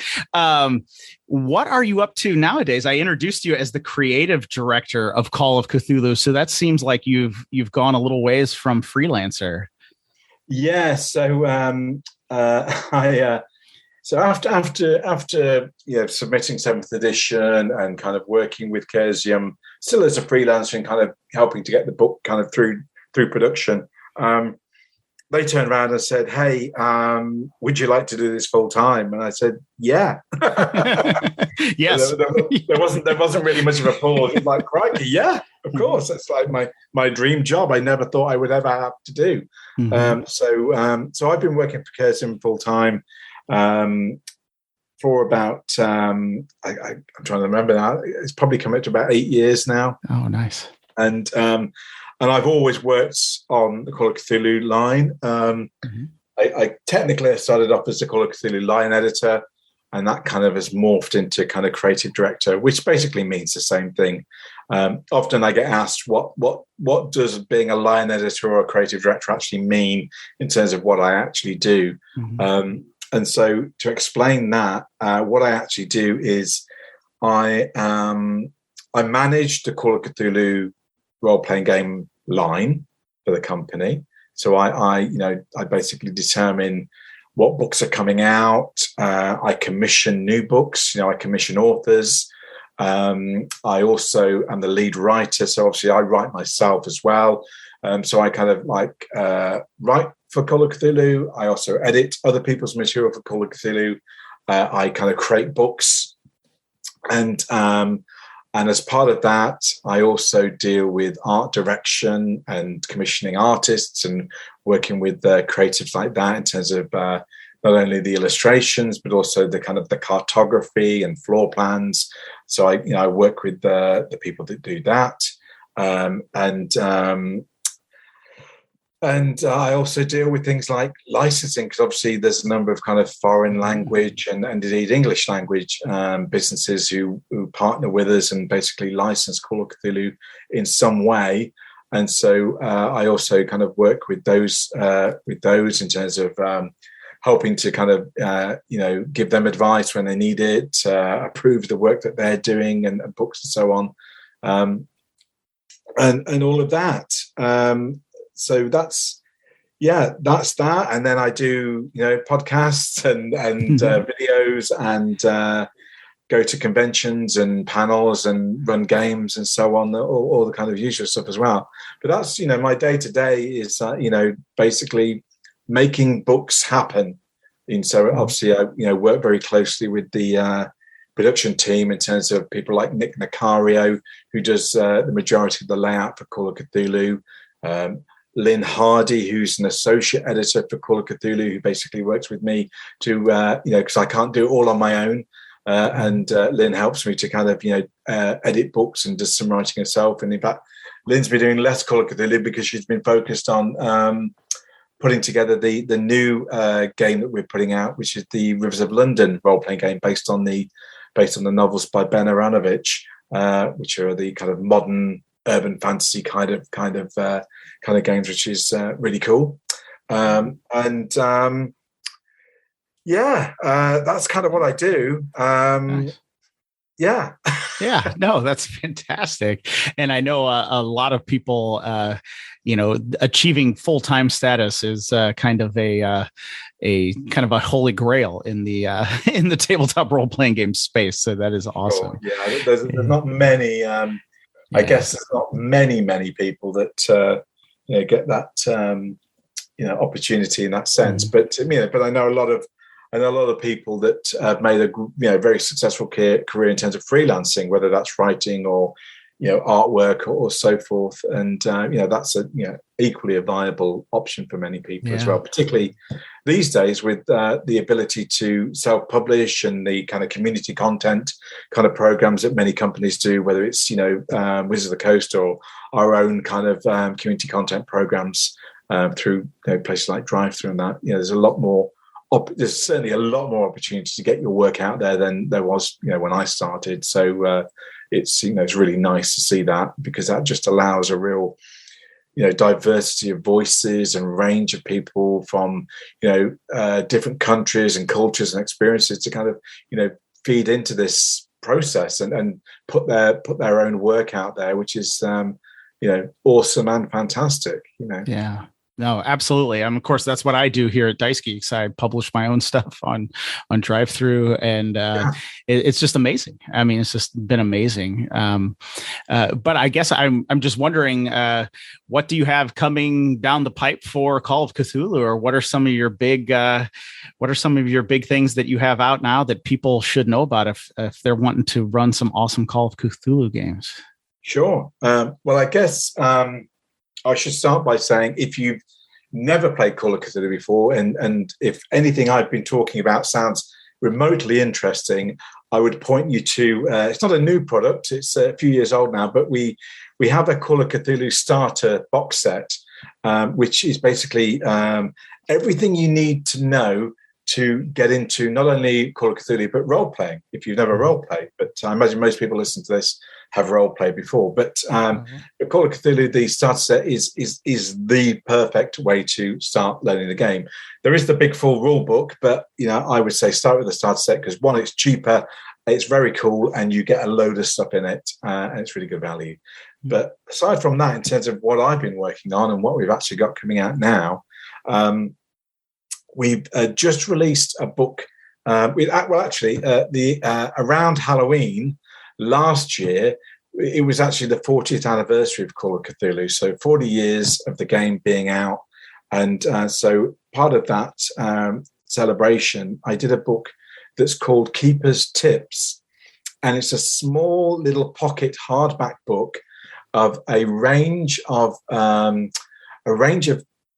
What are you up to nowadays? I introduced you as the creative director of Call of Cthulhu. So that seems like you've gone a little ways from freelancer. Yeah. So So after submitting 7th edition and kind of working with Chaosium, still as a freelancer and kind of helping to get the book kind of through production, they turned around and said, "Hey, would you like to do this full time?" And I said, "Yeah." Yes. There wasn't really much of a pause. It was like, crikey, yeah, of course. That's like my dream job. I never thought I would ever have to do. Mm-hmm. So I've been working for Chaosium full time. For about I'm trying to remember now. It's probably come up to about 8 years now. Oh, nice. And I've always worked on the Call of Cthulhu line. I technically started off as the Call of Cthulhu line editor. and that kind of has morphed into kind of creative director, which basically means the same thing. Often I get asked, what does being a line editor or a creative director actually mean in terms of what I actually do? Mm-hmm. And so to explain that, what I actually do is I manage the Call of Cthulhu role-playing game line for the company. So I basically determine what books are coming out. I commission new books. I commission authors. I also am the lead writer, so obviously I write myself as well. So I kind of write for Call of Cthulhu. I also edit other people's material for Call of Cthulhu. I kind of create books, and as part of that, I also deal with art direction and commissioning artists and working with creatives like that in terms of not only the illustrations but also the kind of the cartography and floor plans. So I work with the people that do that, and I also deal with things like licensing, because obviously there's a number of kind of foreign language and indeed English language businesses who partner with us and basically license Call of Cthulhu in some way. And so I also kind of work with those in terms of helping to kind of give them advice when they need it, approve the work that they're doing and books and so on, and all of that. So that's that. And then I do, podcasts and videos and go to conventions and panels and run games and so on, all the kind of usual stuff as well. But that's, my day to day is, basically making books happen. And so obviously I, work very closely with the production team in terms of people like Nick Nicario, who does the majority of the layout for Call of Cthulhu. Lynn Hardy, who's an associate editor for Call of Cthulhu, who basically works with me to, because I can't do it all on my own. And Lynn helps me to kind of, edit books and does some writing herself. And in fact, Lynn's been doing less Call of Cthulhu because she's been focused on putting together the new game that we're putting out, which is the Rivers of London role-playing game based on the novels by Ben Aranovich, which are the kind of modern urban fantasy kind of games, which is really cool. That's kind of what I do. Nice. Yeah. Yeah, no, that's fantastic. And I know a lot of people, achieving full-time status is kind of a holy grail in the tabletop role-playing game space. So that is awesome. Oh, yeah, there's not many. I guess there's not many people that get that opportunity in that sense. Mm-hmm. But I know a lot of people that have made a very successful career in terms of freelancing, whether that's writing or artwork or so forth. And that's equally a viable option for many people as well, particularly these days with the ability to self-publish and the kind of community content kind of programs that many companies do, whether it's Wizards of the Coast or our own kind of community content programs through places like Drive-Thru and that. There's a lot more. There's certainly a lot more opportunity to get your work out there than there was when I started. So it's it's really nice to see that, because that just allows a real diversity of voices and range of people from different countries and cultures and experiences to kind of feed into this process and put their own work out there, which is awesome and fantastic. Yeah. No, absolutely. Of course, that's what I do here at Dice Geeks. I publish my own stuff on Drive-Thru, and it's just amazing. I mean, it's just been amazing. But I guess I'm just wondering, what do you have coming down the pipe for Call of Cthulhu, or what are some of your big things that you have out now that people should know about if they're wanting to run some awesome Call of Cthulhu games? Sure. Well, I guess. I should start by saying, if you've never played Call of Cthulhu before, and if anything I've been talking about sounds remotely interesting, I would point you to, it's not a new product, it's a few years old now, but we have a Call of Cthulhu starter box set, which is basically everything you need to know to get into not only Call of Cthulhu, but role-playing, if you've never role-played. But I imagine most people listening to this have role-played before. But Call of Cthulhu, the starter set is the perfect way to start learning the game. There is the big full rule book, but I would say start with the starter set because, one, it's cheaper, it's very cool, and you get a load of stuff in it, and it's really good value. But aside from that, in terms of what I've been working on and what we've actually got coming out now, we've just released a book. Around Halloween last year, it was actually the 40th anniversary of Call of Cthulhu. So 40 years of the game being out. And so part of that celebration, I did a book that's called Keeper's Tips. And it's a small little pocket hardback book of a range of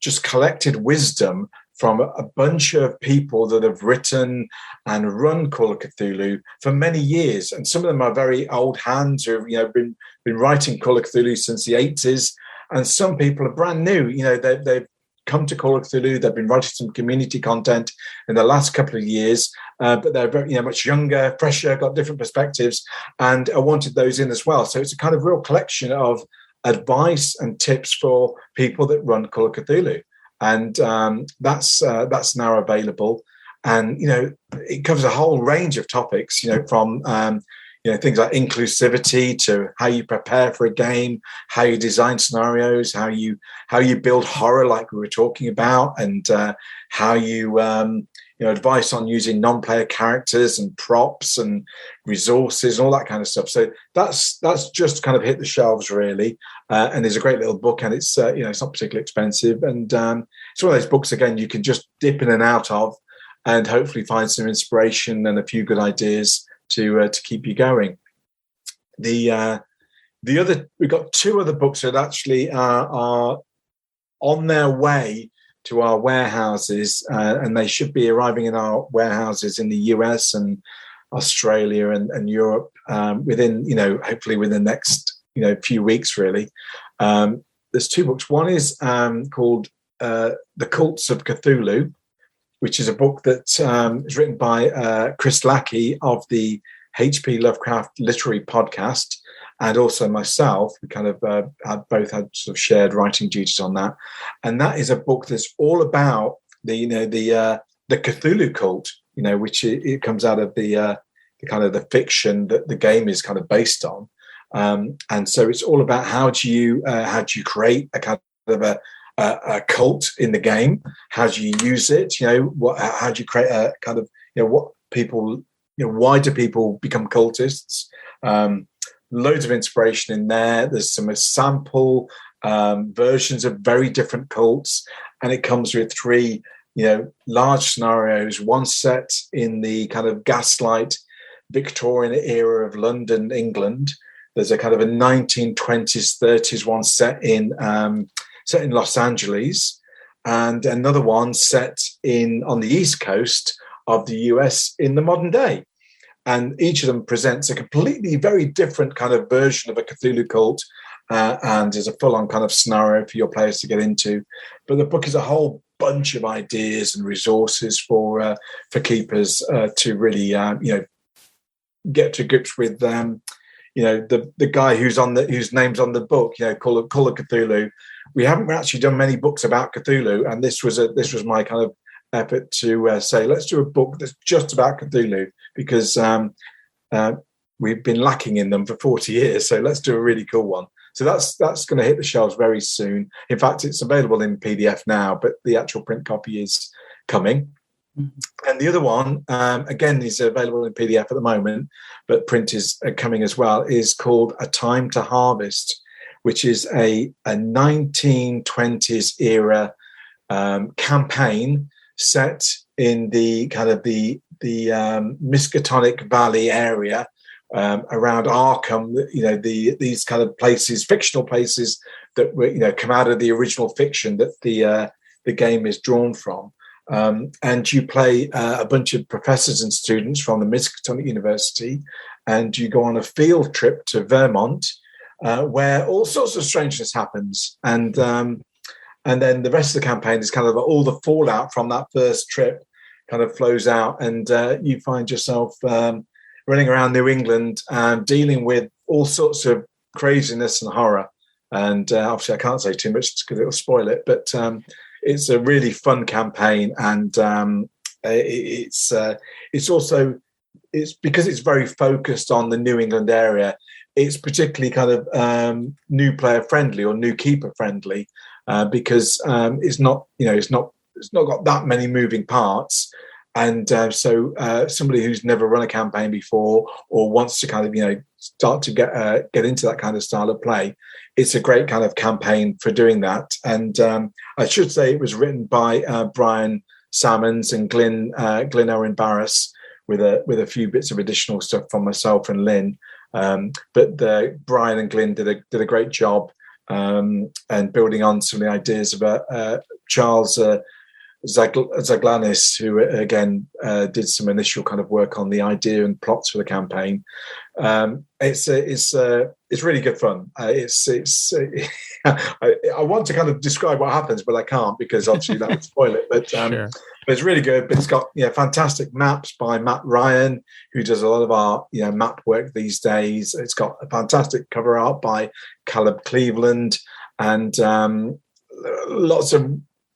just collected wisdom from a bunch of people that have written and run Call of Cthulhu for many years. And some of them are very old hands who have been writing Call of Cthulhu since the 80s. And some people are brand new. They've come to Call of Cthulhu. They've been writing some community content in the last couple of years, but they're very, much younger, fresher, got different perspectives, and I wanted those in as well. So it's a kind of real collection of advice and tips for people that run Call of Cthulhu. And that's now available, and it covers a whole range of topics. From things like inclusivity to how you prepare for a game, how you design scenarios, how you build horror, like we were talking about, and how you advice on using non-player characters and props and resources and all that kind of stuff. So that's just kind of hit the shelves really, and there's a great little book, and it's it's not particularly expensive, and it's one of those books again you can just dip in and out of, and hopefully find some inspiration and a few good ideas to keep you going. We've got two other books that actually are on their way to our warehouses, and they should be arriving in our warehouses in the US and Australia and Europe within, hopefully within the next, few weeks, really. There's two books. One is called The Cults of Cthulhu, which is a book that is written by Chris Lackey of the H.P. Lovecraft Literary Podcast, and also myself. We kind of both had sort of shared writing duties on that. And that is a book that's all about the Cthulhu cult, which it comes out of the kind of the fiction that the game is kind of based on. And so it's all about how do you create a kind of a cult in the game? How do you use it? How do you create a kind of, what people, why do people become cultists? Loads of inspiration in there. There's some sample versions of very different cults, and it comes with three, large scenarios. One set in the kind of gaslight Victorian era of London, England. There's a kind of a 1920s, 30s one set in Los Angeles, and another one set on the East Coast of the US in the modern day. And each of them presents a completely very different kind of version of a Cthulhu cult, and is a full-on kind of scenario for your players to get into. But the book is a whole bunch of ideas and resources for keepers to really, get to grips with, the guy whose name's on the book, Call of Cthulhu. We haven't actually done many books about Cthulhu, and this was my kind of effort to say, let's do a book that's just about Cthulhu, because we've been lacking in them for 40 years. So let's do a really cool one. So that's going to hit the shelves very soon. In fact, it's available in PDF now, but the actual print copy is coming. Mm-hmm. And the other one, again, is available in PDF at the moment, but print is coming as well, is called A Time to Harvest, which is a 1920s era campaign set in the kind of the Miskatonic Valley area around Arkham. These kind of places, fictional places that were come out of the original fiction that the game is drawn from. And you play a bunch of professors and students from the Miskatonic University, and you go on a field trip to Vermont, where all sorts of strangeness happens. And then the rest of the campaign is kind of all the fallout from that first trip, kind of flows out, and you find yourself running around New England dealing with all sorts of craziness and horror. And obviously, I can't say too much because it'll spoil it. But it's a really fun campaign, and it's because it's very focused on the New England area. It's particularly kind of new player friendly or new keeper friendly because it's not got that many moving parts. And so somebody who's never run a campaign before or wants to kind of, start to get into that kind of style of play, it's a great kind of campaign for doing that. And I should say it was written by Brian Salmons and Glyn Owen Barras with a few bits of additional stuff from myself and Lynn. But Brian and Glyn did a great job and building on some of the ideas of Charles Zaglanis, who again did some initial kind of work on the idea and plots for the campaign. It's really good fun. I want to kind of describe what happens, but I can't because obviously that would spoil it. But Sure. But it's really good. But it's got fantastic maps by Matt Ryan, who does a lot of our map work these days. It's got a fantastic cover art by Caleb Cleveland, and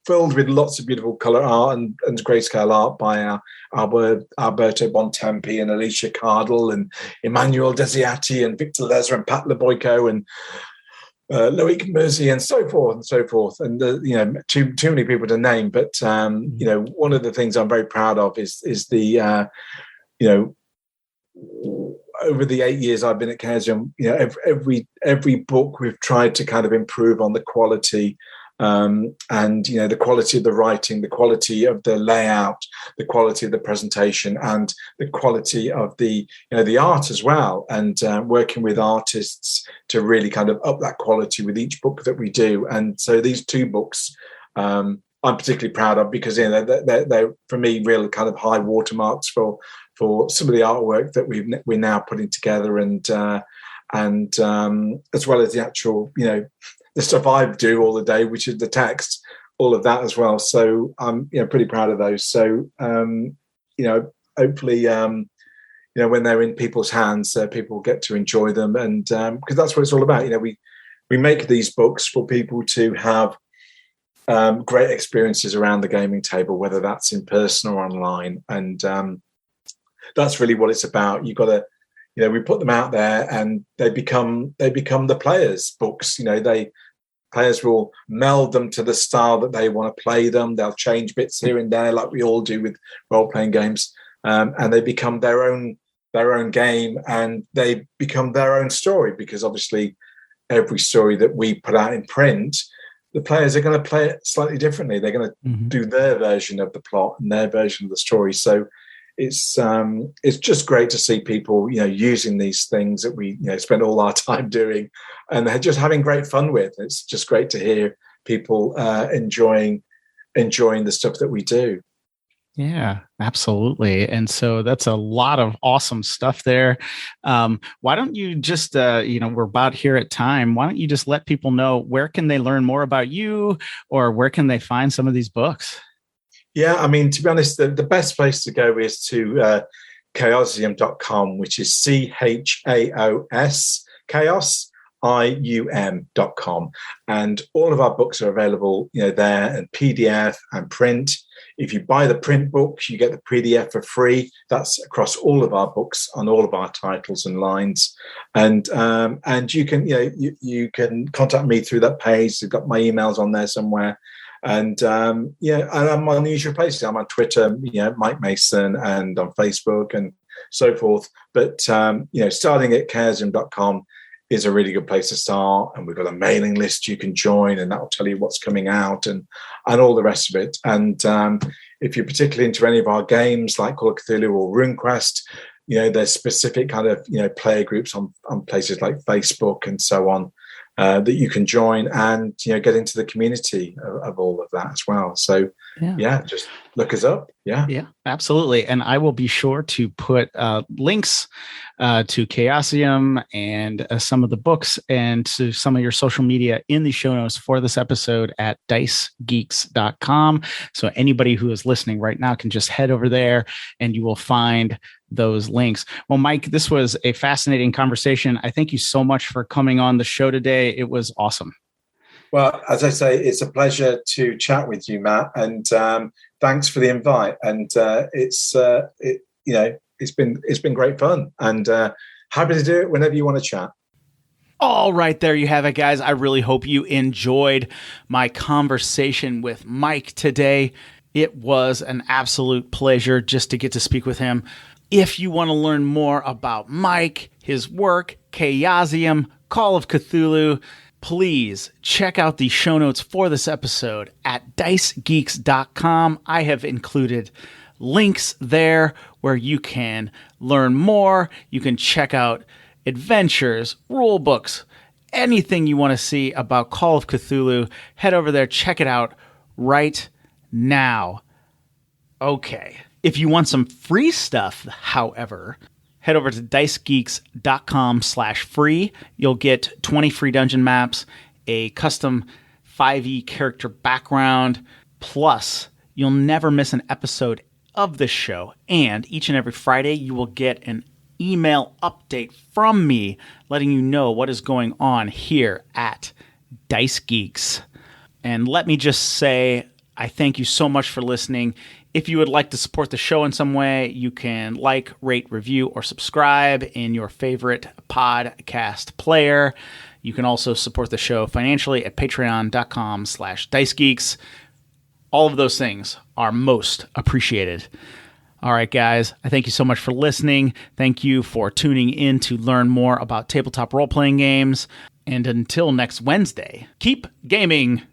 filled with lots of beautiful color art and grayscale art by Alberto Bontempi and Alicia Cardle and Emmanuel Desiati and Victor Lezer and Pat Leboyko and Loic Mersey and so forth and so forth. And too many people to name, but one of the things I'm very proud of is the over the 8 years I've been at Chaosium, every book we've tried to kind of improve on the quality. And the quality of the writing, the quality of the layout, the quality of the presentation, and the quality of the art as well. And working with artists to really kind of up that quality with each book that we do. And so these two books I'm particularly proud of because they're for me real kind of high watermarks for some of the artwork that we're now putting together, and as well as the actual the stuff I do all the day, which is the text, all of that as well. So I'm pretty proud of those. So hopefully when they're in people's hands, people get to enjoy them, and because that's what it's all about. We make these books for people to have great experiences around the gaming table, whether that's in person or online, and that's really what it's about. You've got to we put them out there, and they become the players' books. Players will meld them to the style that they want to play them. They'll change bits here and there, like we all do with role-playing games, and they become their own game, and they become their own story. Because obviously, every story that we put out in print, the players are going to play it slightly differently. They're going to do their version of the plot and their version of the story. So it's just great to see people using these things that we spend all our time doing, and they're just having great fun with. It's just great to hear people enjoying the stuff that we do. Yeah, absolutely. And so that's a lot of awesome stuff there. Why don't you just, we're about here at time. Why don't you just let people know where can they learn more about you, or where can they find some of these books? Yeah, I mean, to be honest, the best place to go is to chaosium.com, which is CHAOS, chaosium.com. And all of our books are available, there, and PDF and print. If you buy the print book, you get the PDF for free. That's across all of our books on all of our titles and lines. And you can, you can contact me through that page. You've got my emails on there somewhere. And and I'm on the usual places. I'm on Twitter, Mike Mason, and on Facebook and so forth. But starting at chaosium.com is a really good place to start. And we've got a mailing list you can join, and that will tell you what's coming out and all the rest of it. And if you're particularly into any of our games like Call of Cthulhu or RuneQuest, there's specific kind of, player groups on places like Facebook and so on, that you can join and, get into the community of all of that as well. So just look us up. Yeah, absolutely. And I will be sure to put links to Chaosium and some of the books and to some of your social media in the show notes for this episode at dicegeeks.com. So anybody who is listening right now can just head over there and you will find those links. Well, Mike, this was a fascinating conversation. I thank you so much for coming on the show today. It was awesome. Well, as I say, it's a pleasure to chat with you, Matt, and thanks for the invite. And it's been great fun, and happy to do it whenever you want to chat. All right, there you have it, guys. I really hope you enjoyed my conversation with Mike today. It was an absolute pleasure just to get to speak with him. If you want to learn more about Mike, his work, Chaosium, Call of Cthulhu, please check out the show notes for this episode at dicegeeks.com. I have included links there where you can learn more. You can check out adventures, rule books, anything you want to see about Call of Cthulhu. Have over there, check it out right now. Okay. If you want some free stuff, however, head over to dicegeeks.com/free. You'll get 20 free dungeon maps, a custom 5e character background, plus you'll never miss an episode of this show. And each and every Friday, you will get an email update from me letting you know what is going on here at Dice Geeks. And let me just say, I thank you so much for listening. If you would like to support the show in some way, you can like, rate, review, or subscribe in your favorite podcast player. You can also support the show financially at patreon.com/dicegeeks. All of those things are most appreciated. All right, guys, I thank you so much for listening. Thank you for tuning in to learn more about tabletop role-playing games. And until next Wednesday, keep gaming.